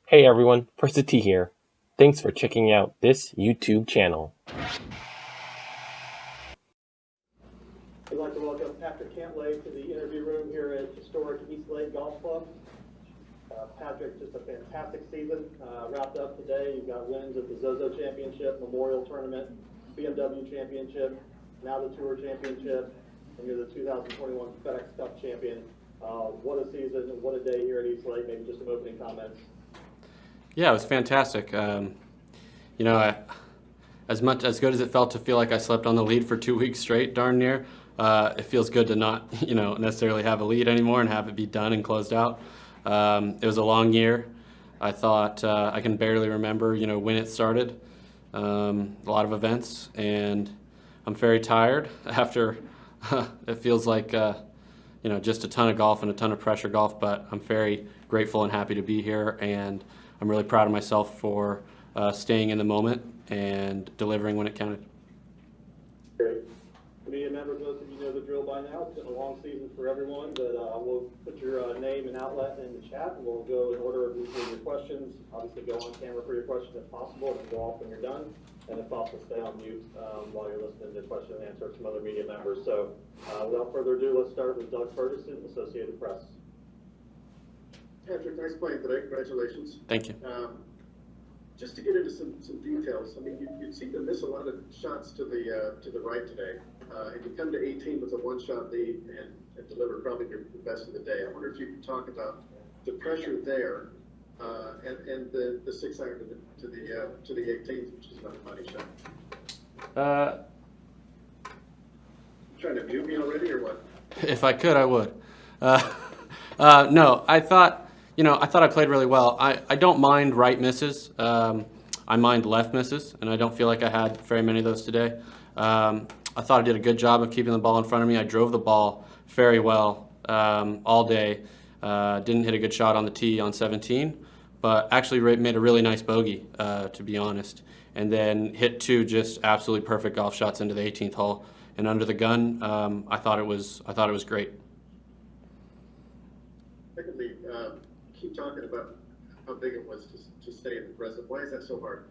Hey everyone, First T here. Thanks for checking out this YouTube channel. We'd like to welcome Patrick Cantlay to the interview room here at historic East Lake Golf Club. Patrick, just a fantastic season. Wrapped up today. You've got wins at the Zozo Championship, Memorial Tournament, BMW Championship, now the Tour Championship, and you're the 2021 FedEx Cup champion. What a season and what a day here at East Lake. Maybe just some opening comments. Yeah, it was fantastic. As good as it felt to feel like I slept on the lead for 2 weeks straight, darn near, it feels good to not, necessarily have a lead anymore and have it be done and closed out. It was a long year. I thought I can barely remember, when it started. A lot of events, and I'm very tired after. It feels like, just a ton of golf and a ton of pressure golf. But I'm very grateful and happy to be here, and I'm really proud of myself for staying in the moment and delivering when it counted. Great. Media members, most of you know the drill by now. It's been a long season for everyone, but we'll put your name and outlet in the chat, and we'll go in order of your questions. Obviously, go on camera for your question if possible, and then go off when you're done. And if possible, stay on mute while you're listening to question and answer from other media members. So without further ado, let's start with Doug Ferguson, Associated Press. Patrick, nice playing today. Congratulations. Thank you. Just to get into some details, I mean, you seem to miss a lot of shots to the right today. And you come to 18 with a one-shot lead and deliver probably your best of the day. I wonder if you could talk about the pressure there and the 6-iron to the 18th, which is another money shot. Trying to mute me already or what? If I could, I would. No, I thought I played really well. I don't mind right misses. I mind left misses, and I don't feel like I had very many of those today. I thought I did a good job of keeping the ball in front of me. I drove the ball very well all day. Didn't hit a good shot on the tee on 17, but actually made a really nice bogey, to be honest. And then hit two just absolutely perfect golf shots into the 18th hole. And under the gun, I thought it was great. Secondly, keep talking about how big it was to stay in the present. Why is that so hard?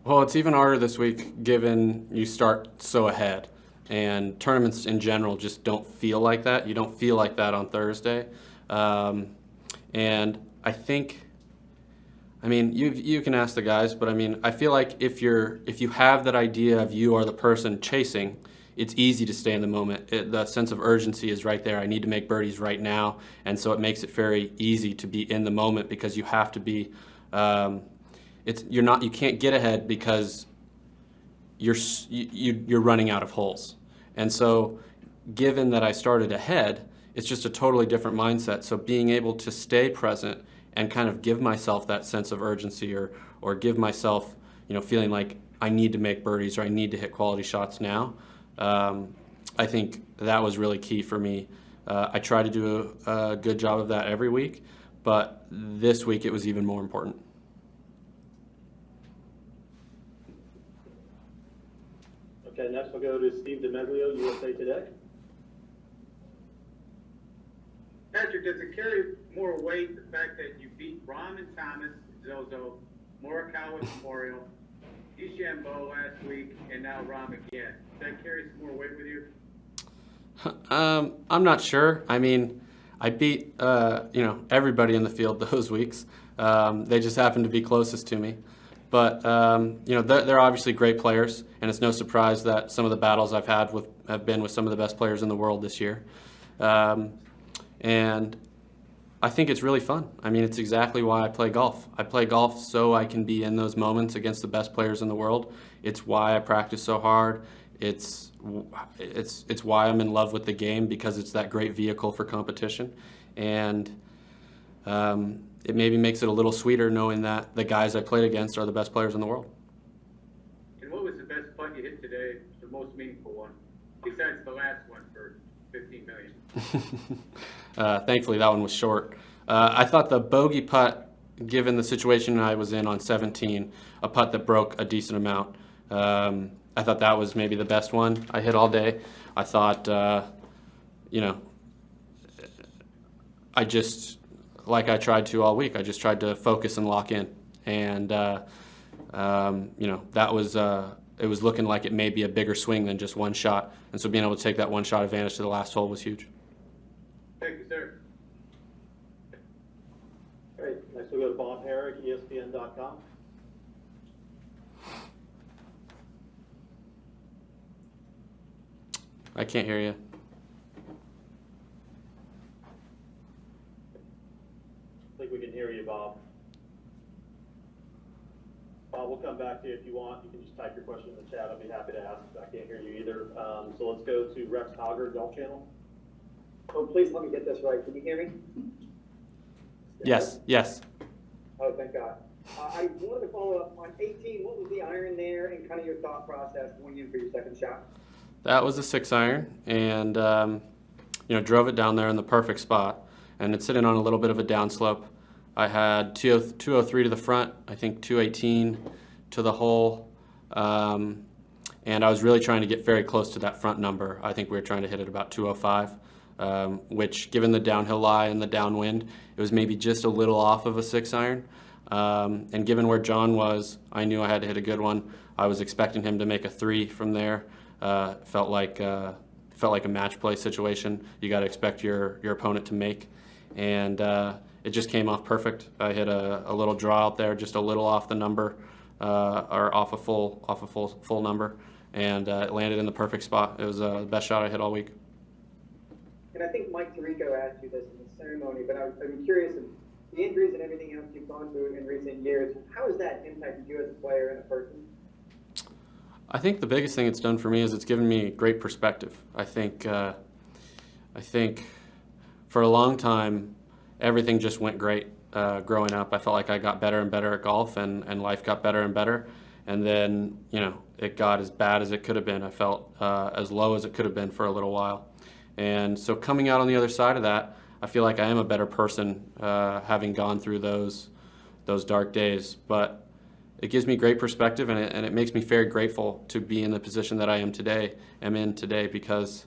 Well, it's even harder this week given you start so ahead. And tournaments in general just don't feel like that. You don't feel like that on Thursday. And I think, you can ask the guys, but I feel like if you have that idea of you are the person chasing, it's easy to stay in the moment. The sense of urgency is right there. I need to make birdies right now, and so it makes it very easy to be in the moment because you have to be. You can't get ahead because you're running out of holes, and so given that I started ahead, it's just a totally different mindset. So being able to stay present and kind of give myself that sense of urgency, or give myself feeling like I need to make birdies or I need to hit quality shots now. I think that was really key for me. I try to do a good job of that every week, but this week it was even more important. Okay, next we'll go to Steve DeMeglio, USA Today. Patrick, does it carry more weight the fact that you beat Rahm and Thomas, Zozo, Morikawa Memorial, DeChambeau last week, and now Rahm again? Does that carry some more weight with you? I'm not sure. I beat everybody in the field those weeks. They just happened to be closest to me. But they're obviously great players, and it's no surprise that some of the battles I've had have been with some of the best players in the world this year. And I think it's really fun. It's exactly why I play golf. I play golf so I can be in those moments against the best players in the world. It's why I practice so hard. It's why I'm in love with the game, because it's that great vehicle for competition. And it maybe makes it a little sweeter knowing that the guys I played against are the best players in the world. And what was the best putt you hit today, the most meaningful one, besides the last one for $15 million? Thankfully, that one was short. I thought the bogey putt, given the situation I was in on 17, a putt that broke a decent amount, I thought that was maybe the best one I hit all day. I thought, I just like I tried to all week. I just tried to focus and lock in. And, that was, it was looking like it may be a bigger swing than just one shot. And so being able to take that one shot advantage to the last hole was huge. Thank you, sir. Great. Next we'll go to Bob Herrick, ESPN.com. I can't hear you. I think we can hear you, Bob. Bob, we'll come back to you if you want. You can just type your question in the chat. I'll be happy to ask. I can't hear you either. So let's go to Rex Hogger, Golf Channel. Oh, please let me get this right. Can you hear me? Yes, yes. Oh, thank God. I wanted to follow up on 18. What was the iron there and kind of your thought process going in for your second shot? That was a 6-iron, and drove it down there in the perfect spot, and it's sitting on a little bit of a downslope. I had 203 to the front, I think 218 to the hole, and I was really trying to get very close to that front number. I think we were trying to hit it about 205, which, given the downhill lie and the downwind, it was maybe just a little off of a 6-iron. And given where John was, I knew I had to hit a good one. I was expecting him to make a 3 from there. Felt like a match play situation. You got to expect your opponent to make, and it just came off perfect. I hit a little draw out there, just a little off the number, or off a full number, and it landed in the perfect spot. It was the best shot I hit all week. And I think Mike Tirico asked you this in the ceremony, but I'm curious of the injuries and everything else you've gone through in recent years. How has that impacted you as a player and a person? I think the biggest thing it's done for me is it's given me great perspective. I think for a long time, everything just went great growing up. I felt like I got better and better at golf, and life got better and better. And then, it got as bad as it could have been. I felt as low as it could have been for a little while. And so coming out on the other side of that, I feel like I am a better person having gone through those dark days. But it gives me great perspective, and it makes me very grateful to be in the position that I am in today, because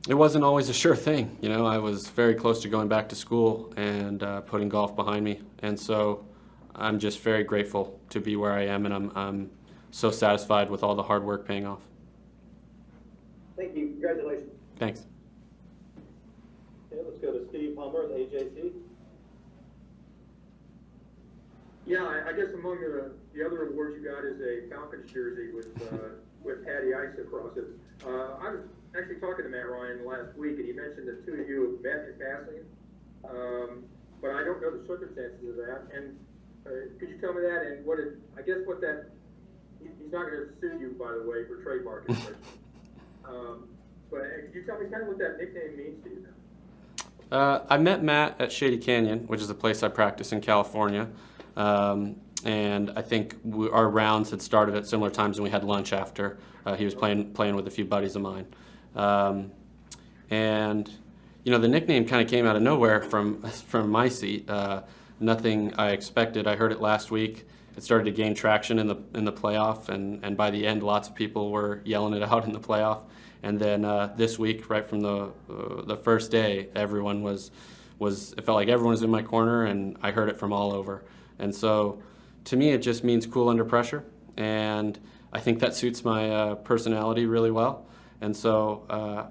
it wasn't always a sure thing. I was very close to going back to school and putting golf behind me, and so I'm just very grateful to be where I am, and I'm so satisfied with all the hard work paying off. Thank you. Congratulations. Thanks. Okay, let's go to Steve Hummer with AJC. Yeah, I guess among the other awards you got is a Falcons jersey with Patty Ice across it. I was actually talking to Matt Ryan last week, and he mentioned the two of you have met in passing, but I don't know the circumstances of that. And could you tell me that? And he's not going to sue you, by the way, for trademark infringement. But could you tell me kind of what that nickname means to you now? I met Matt at Shady Canyon, which is a place I practice in California. And I think our rounds had started at similar times, and we had lunch after. He was playing with a few buddies of mine. And the nickname kind of came out of nowhere from my seat. Nothing I expected. I heard it last week. It started to gain traction in the playoff, and by the end, lots of people were yelling it out in the playoff. And then this week, right from the first day, everyone was it felt like everyone was in my corner, and I heard it from all over. And so, to me, it just means cool under pressure, and I think that suits my personality really well. And so,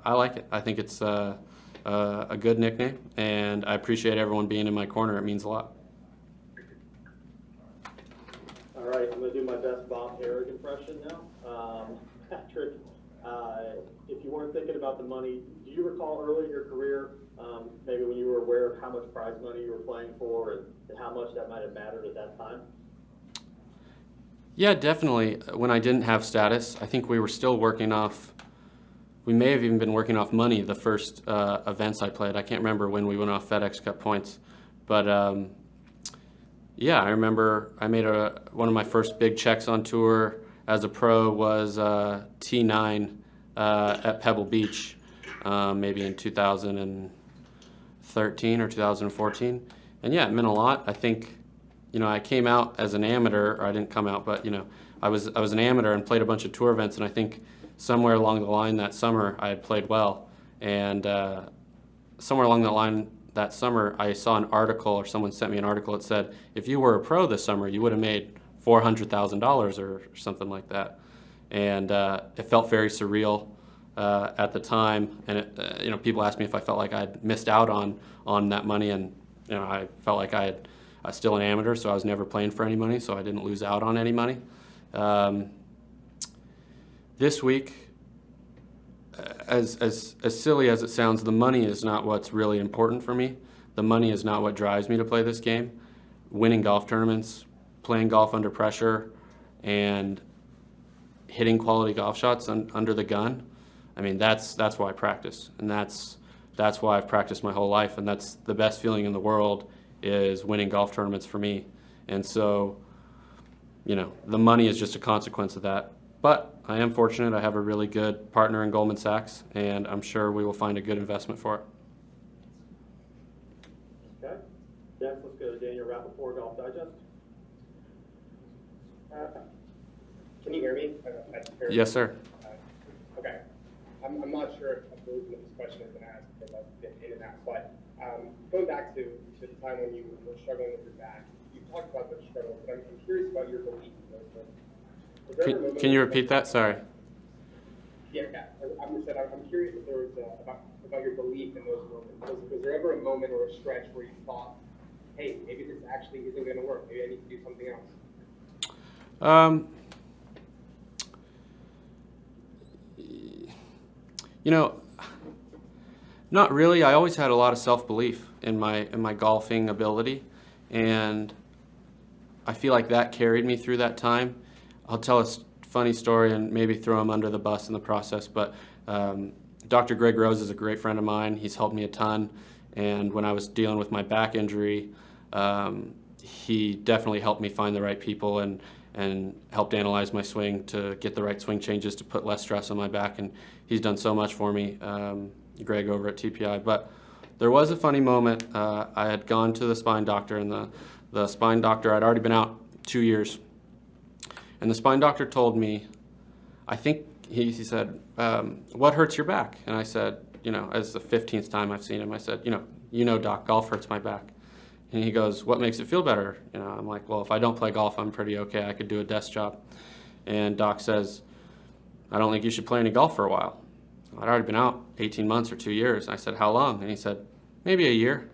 I like it. I think it's a good nickname, and I appreciate everyone being in my corner. It means a lot. All right, I'm going to do my best Bob Herrick impression now. Patrick, if you weren't thinking about the money, do you recall early in your career, maybe when you were aware of how much prize money you were playing for and how much that might have mattered at that time? Yeah, definitely. When I didn't have status, I think we were still working off, we may have even been working off money the first events I played. I can't remember when we went off FedEx Cup points. But yeah, I remember I made one of my first big checks on tour as a pro was T9 at Pebble Beach, maybe in 2013 or 2014. And yeah, it meant a lot. I think, I came out as an amateur, or I didn't come out, but I was an amateur and played a bunch of tour events, and I think somewhere along the line that summer I had played well, and somewhere along the line that summer, I saw an article, or someone sent me an article that said, if you were a pro this summer, you would have made $400,000 or something like that. And it felt very surreal at the time. And people asked me if I felt like I'd missed out on that money, and I felt like I was still an amateur, so I was never playing for any money, so I didn't lose out on any money. This week, as silly as it sounds, the money is not what's really important for me. The money is not what drives me to play this game. Winning golf tournaments, playing golf under pressure, and hitting quality golf shots under the gun, I mean, that's why I practice, and that's why I've practiced my whole life, and that's the best feeling in the world, is winning golf tournaments for me. And so, the money is just a consequence of that. But I am fortunate. I have a really good partner in Goldman Sachs, and I'm sure we will find a good investment for it. Okay. Next, let's go to Daniel Rappaport, Golf Digest. Can you hear me? Yes, sir. Okay. I'm not sure if the reason that this question has been asked because I've been in and out, but going back to the time when you were struggling with your back, you talked about those struggles, but I'm curious about your belief in those moments. Can you repeat that? Sorry. Yeah. I'm curious if there was about your belief in those moments. Was there ever a moment or a stretch where you thought, hey, maybe this actually isn't going to work. Maybe I need to do something else? Not really. I always had a lot of self-belief in my golfing ability, and I feel like that carried me through that time. I'll tell a funny story and maybe throw him under the bus in the process, but Dr. Greg Rose is a great friend of mine. He's helped me a ton, and when I was dealing with my back injury, he definitely helped me find the right people and helped analyze my swing to get the right swing changes to put less stress on my back, and he's done so much for me, Greg over at TPI. But there was a funny moment. I had gone to the spine doctor, and the spine doctor, I'd already been out 2 years, and the spine doctor told me, I think he said, what hurts your back? And I said, as the 15th time I've seen him, I said, Doc, golf hurts my back. And he goes, what makes it feel better? I'm like, well, if I don't play golf, I'm pretty okay. I could do a desk job. And Doc says, I don't think you should play any golf for a while. I'd already been out 18 months or 2 years. I said, how long? And he said, maybe a year.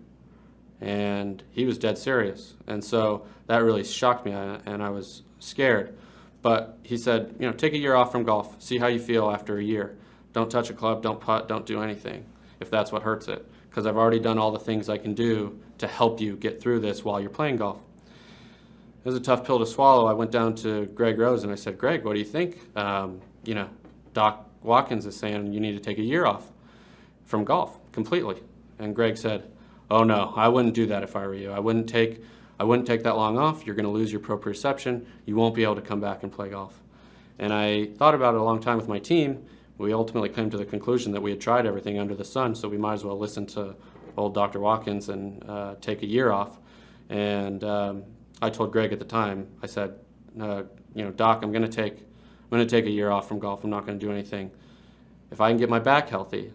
And he was dead serious. And so that really shocked me, and I was scared. But he said, take a year off from golf. See how you feel after a year. Don't touch a club, don't putt, don't do anything, if that's what hurts it. Because I've already done all the things I can do to help you get through this while you're playing golf. It was a tough pill to swallow. I went down to Greg Rose and I said, Greg, what do you think? Doc Watkins is saying you need to take a year off from golf completely. And Greg said, oh no, I wouldn't do that if I were you. I wouldn't take that long off. You're going to lose your proprioception. You won't be able to come back and play golf. And I thought about it a long time with my team. We ultimately came to the conclusion that we had tried everything under the sun, so we might as well listen to old Dr. Watkins and take a year off. And I told Greg at the time, I said, Doc, I'm going to take a year off from golf. I'm not going to do anything. If I can get my back healthy,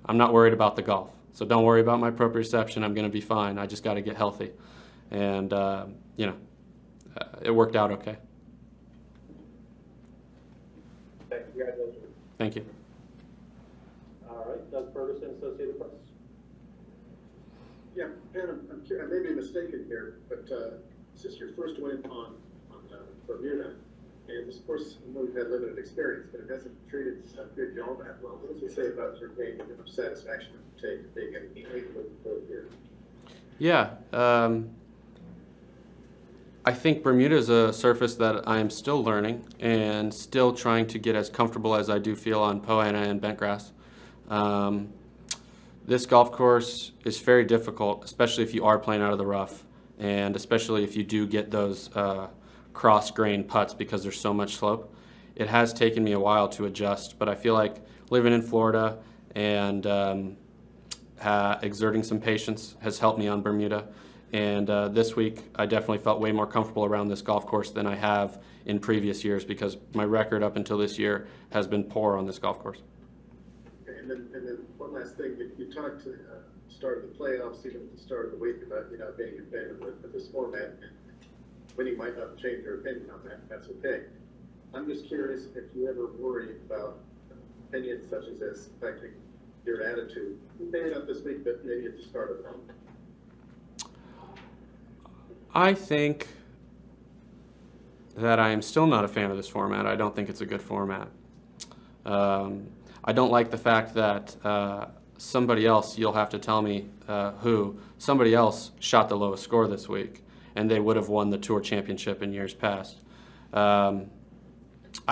I'm not worried about the golf. So don't worry about my proprioception. I'm going to be fine. I just got to get healthy. And, it worked out okay. Congratulations. Thank you. All right, Doug Ferguson, Associated Press. Yeah, Pat, I'm curious, I may be mistaken here, but is this your first win on Bermuda? And of course, I know you've had limited experience, but it hasn't treated good y'all that well. What does it say about your gaining of satisfaction of being an elite with here? Yeah. I think Bermuda is a surface that I am still learning and still trying to get as comfortable as I do feel on Poa annua and bentgrass. This golf course is very difficult, especially if you are playing out of the rough, and especially if you do get those cross-grain putts because there's so much slope. It has taken me a while to adjust, but I feel like living in Florida and exerting some patience has helped me on Bermuda. And this week, I definitely felt way more comfortable around this golf course than I have in previous years because my record up until this year has been poor on this golf course. And then one last thing, you talked start of the playoffs, even at the start of the week, about being in favor with this format. And Winnie might not change her opinion on that. That's okay. I'm just curious if you ever worry about opinions such as this affecting your attitude. Maybe not this week, but maybe at the start of the month. I think that I am still not a fan of this format. I don't think it's a good format. I don't like the fact that somebody else, you'll have to tell me somebody else shot the lowest score this week, and they would have won the Tour Championship in years past. I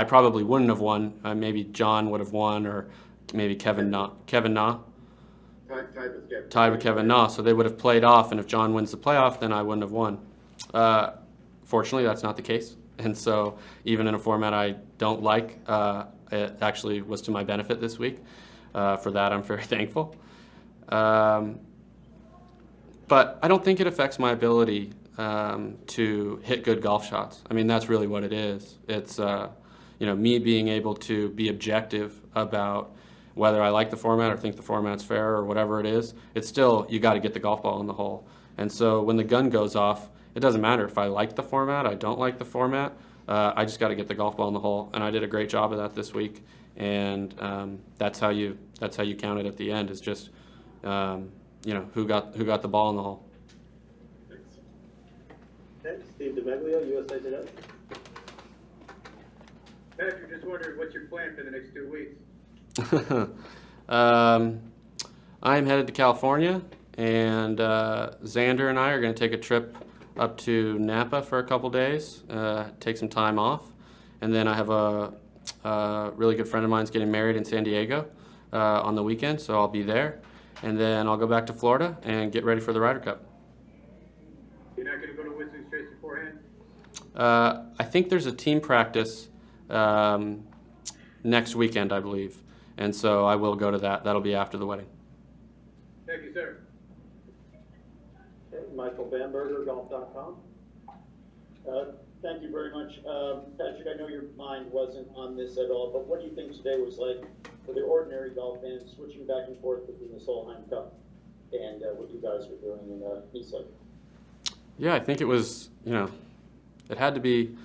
probably wouldn't have won. Maybe John would have won, or maybe Kevin Na. Tied with Kevin Na. So they would have played off, and if John wins the playoff, then I wouldn't have won. Fortunately, that's not the case. And so even in a format I don't like, it actually was to my benefit this week. For that, I'm very thankful. But I don't think it affects my ability to hit good golf shots. I mean, that's really what it is. It's me being able to be objective about whether I like the format or think the format's fair or whatever it is. It's still, you got to get the golf ball in the hole. And so when the gun goes off, it doesn't matter if I like the format, I don't like the format. I just got to get the golf ball in the hole, and I did a great job of that this week. And that's how you count it at the end. Is just who got the ball in the hole. Okay, Steve DeMeglio, USA Today. Patrick, just wondering what's your plan for the next 2 weeks? I'm headed to California, and Xander and I are going to take a trip up to Napa for a couple days, take some time off, and then I have a really good friend of mine's getting married in San Diego on the weekend, so I'll be there, and then I'll go back to Florida and get ready for the Ryder Cup. You're not going to go to Whistling Straits beforehand? I think there's a team practice next weekend, I believe, and so I will go to that. That'll be after the wedding. Thank you, sir. Okay, Michael Bamberger, golf.com. Thank you very much. Patrick, I know your mind wasn't on this at all, but what do you think today was like for the ordinary golf fan, switching back and forth between the Solheim Cup and what you guys were doing in East Lake? Yeah, I think it was, it had to be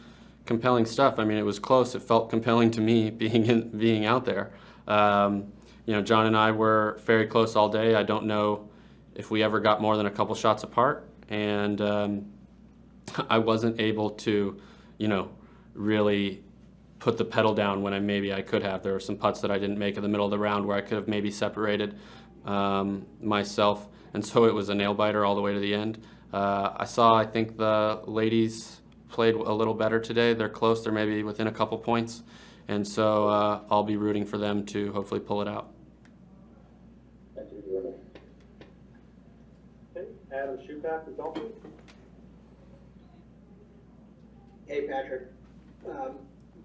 compelling stuff. I mean, it was close. It felt compelling to me being out there. John and I were very close all day. I don't know if we ever got more than a couple shots apart, and I wasn't able to, really put the pedal down when I could have. There were some putts that I didn't make in the middle of the round where I could have maybe separated myself, and so it was a nail biter all the way to the end. I think the ladies played a little better today. They're close. They're maybe within a couple points, and so I'll be rooting for them to hopefully pull it out. Thank you. Okay, Adam Schupak with Golf. Hey, Patrick.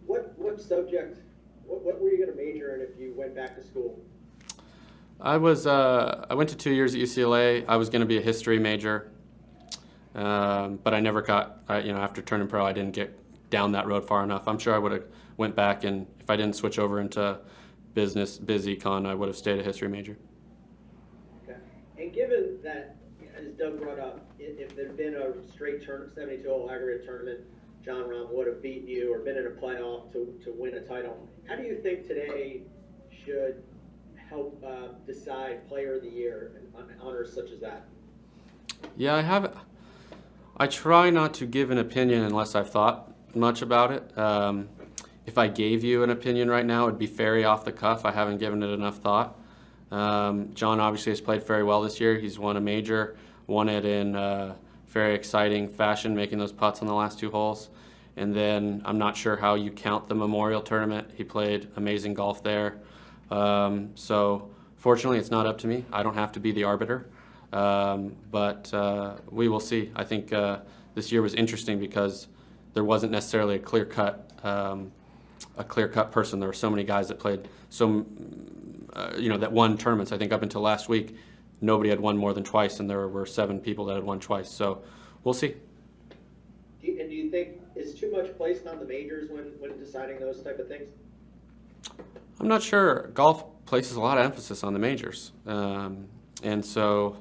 What subject, what were you going to major in if you went back to school? I went to 2 years at UCLA. I was going to be a history major, but I never got, after turning pro, I didn't get down that road far enough. I'm sure I would have went back, and if I didn't switch over into biz econ, I would have stayed a history major. Okay. And given that, as Doug brought up, if there had been a straight 72-hole aggregate tournament, John Rahm would have beaten you or been in a playoff to win a title. How do you think today should help decide Player of the Year and honors such as that? Yeah, I try not to give an opinion unless I've thought much about it. If I gave you an opinion right now, it'd be very off the cuff. I haven't given it enough thought. John obviously has played very well this year. He's won a major, won it in very exciting fashion, making those putts on the last 2 holes. And then I'm not sure how you count the Memorial Tournament. He played amazing golf there. So fortunately, it's not up to me. I don't have to be the arbiter. But we will see. I think this year was interesting because there wasn't necessarily a clear-cut person. There were so many guys that played that won tournaments. I think up until last week, nobody had won more than twice, and there were 7 people that had won twice. So we'll see. Do you think is too much placed on the majors when deciding those type of things? I'm not sure. Golf places a lot of emphasis on the majors. And so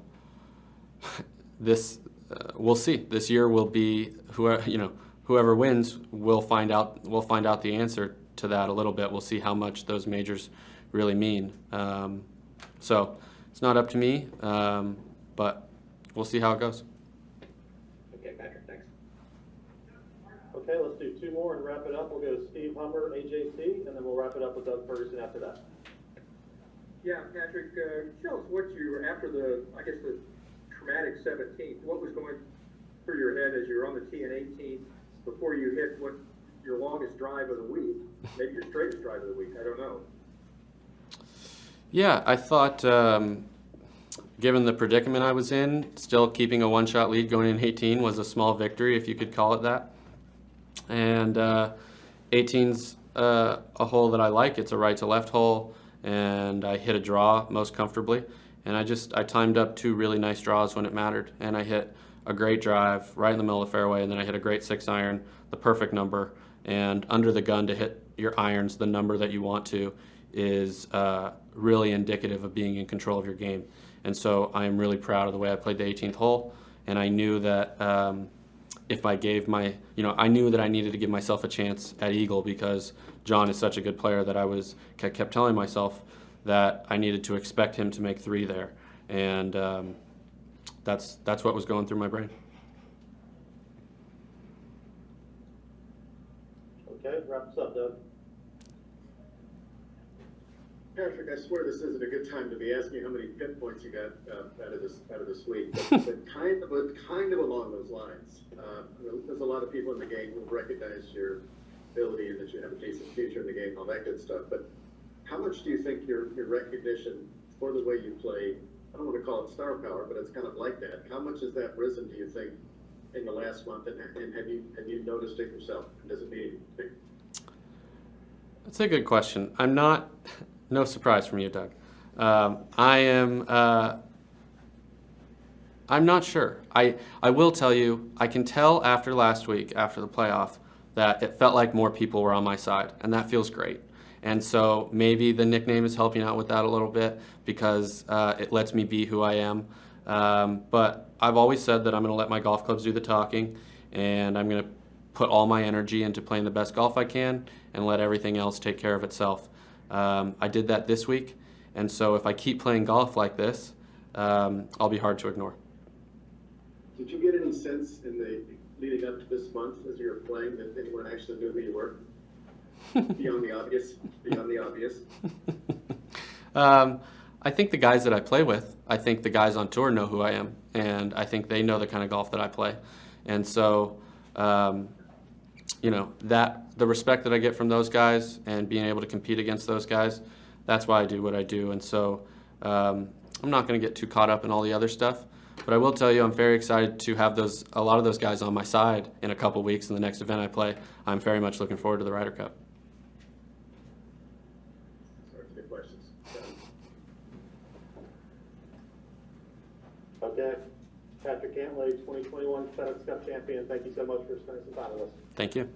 this we'll see. This year will be whoever wins will find out. We'll find out the answer to that a little bit. We'll see how much those majors really mean. So it's not up to me, but we'll see how it goes. Okay, Patrick, thanks. Okay, let's do two more and wrap it up. We'll go to Steve Humber, AJC, and then we'll wrap it up with Doug Ferguson after that. Yeah, Patrick, tell us what you, after the traumatic 17th, what was going through your head as you were on the tee in 18 before you hit what your longest drive of the week, maybe your straightest drive of the week, I don't know. Yeah, I thought, given the predicament I was in, still keeping a one-shot lead going in 18 was a small victory, if you could call it that. And 18's a hole that I like. It's a right-to-left hole, and I hit a draw most comfortably. And I timed up two really nice draws when it mattered, and I hit a great drive right in the middle of the fairway, and then I hit a great 6-iron, the perfect number. And under the gun to hit your irons, the number that you want to, is really indicative of being in control of your game. And so I am really proud of the way I played the 18th hole, and I knew that if I gave I knew that I needed to give myself a chance at Eagle because John is such a good player that I kept telling myself that I needed to expect him to make 3 there. And that's what was going through my brain. Okay, wrap us up, Doug. Patrick, I swear this isn't a good time to be asking how many pinpoints you got out of this week, but kind of along those lines. There's a lot of people in the game who recognize your ability and that you have a decent future in the game, all that good stuff. But how much do you think your recognition for the way you play, I don't want to call it star power, but it's kind of like that. How much has that risen, do you think, in the last month? And have you noticed it yourself? And does it mean anything? That's a good question. I'm not. No surprise from you, Doug. I'm not sure. I will tell you, I can tell after last week, after the playoff, that it felt like more people were on my side, and that feels great. And so maybe the nickname is helping out with that a little bit because it lets me be who I am. But I've always said that I'm going to let my golf clubs do the talking, and I'm going to put all my energy into playing the best golf I can and let everything else take care of itself. I did that this week, and so if I keep playing golf like this, I'll be hard to ignore. Did you get any sense in the leading up to this month as you were playing that anyone actually knew who you were? Beyond the obvious? Beyond the obvious? I think the guys that I play with, I think the guys on tour know who I am, and I think they know the kind of golf that I play. And so, that the respect that I get from those guys and being able to compete against those guys, that's why I do what I do. And so I'm not going to get too caught up in all the other stuff, but I will tell you I'm very excited to have a lot of those guys on my side in a couple weeks in the next event I play. I'm very much looking forward to the Ryder Cup. Sorry for the questions. Okay. Patrick Cantlay, 2021 FedEx Cup champion. Thank you so much for spending some time with us. Thank you.